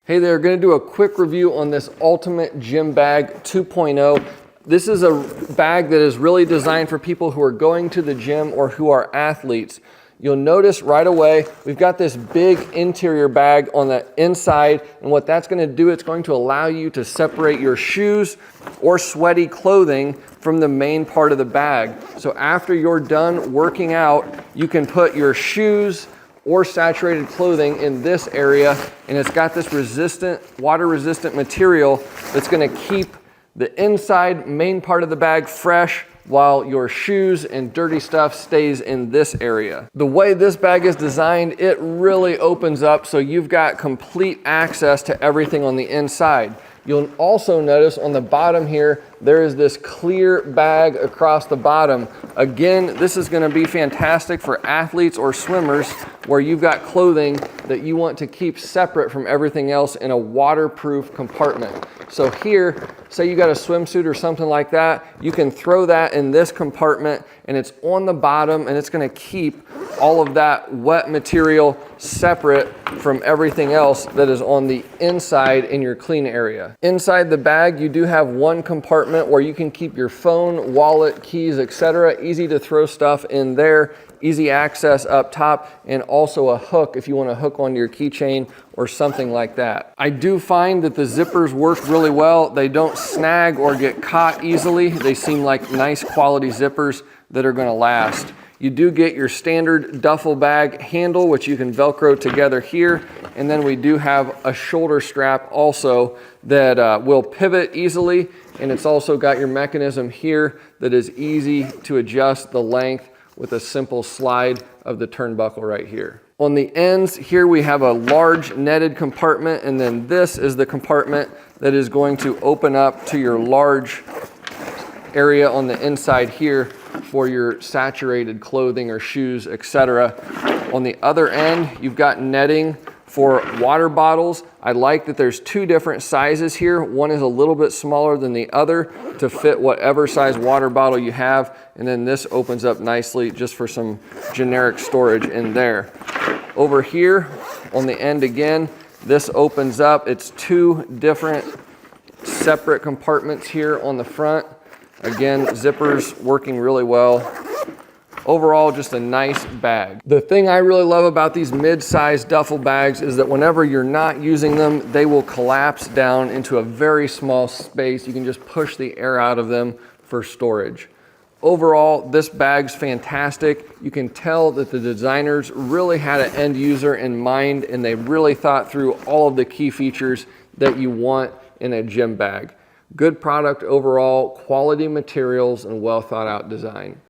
Hey there, going to do a quick review on this Ultimate Gym Bag 2.0. This is a bag that is really designed for people who are going to the gym or who are athletes. You'll notice right away, we've got this big interior bag on the inside, and what that's going to do, it's going to allow you to separate your shoes or sweaty clothing from the main part of the bag. So after you're done working out, you can put your shoes or saturated clothing in this area, and it's got this water resistant material that's going to keep the inside main part of the bag fresh while your shoes and dirty stuff stays in this area. The way this bag is designed, it really opens up so you've got complete access to everything on the inside. You'll also notice on the bottom here, there is this clear bag across the bottom. Again, this is gonna be fantastic for athletes or swimmers where you've got clothing that you want to keep separate from everything else in a waterproof compartment. So here, say you got a swimsuit or something like that, you can throw that in this compartment and it's on the bottom and it's gonna keep all of that wet material separate from everything else that is on the inside in your clean area. Inside the bag, you do have one compartment where you can keep your phone, wallet, keys, etc. Easy to throw stuff in there, easy access up top, and also a hook if you want to hook onto your keychain or something like that. I do find that the zippers work really well. They don't snag or get caught easily. They seem like nice quality zippers that are going to last. You do get your standard duffel bag handle, which you can Velcro together here. And then we do have a shoulder strap also that will pivot easily. And it's also got your mechanism here that is easy to adjust the length with a simple slide of the turnbuckle right here. On the ends here, we have a large netted compartment. And then this is the compartment that is going to open up to your large area on the inside here for your saturated clothing or shoes, etc. On the other end, you've got netting for water bottles. I like that there's two different sizes here. One is a little bit smaller than the other to fit whatever size water bottle you have. And then this opens up nicely just for some generic storage in there. Over here on the end again, this opens up. It's two different separate compartments here on the front. Again, zippers working really well. Overall, just a nice bag. The thing I really love about these mid-sized duffel bags is that whenever you're not using them, they will collapse down into a very small space. You can just push the air out of them for storage. Overall, this bag's fantastic. You can tell that the designers really had an end user in mind and they really thought through all of the key features that you want in a gym bag. Good product overall, quality materials, and well thought out design.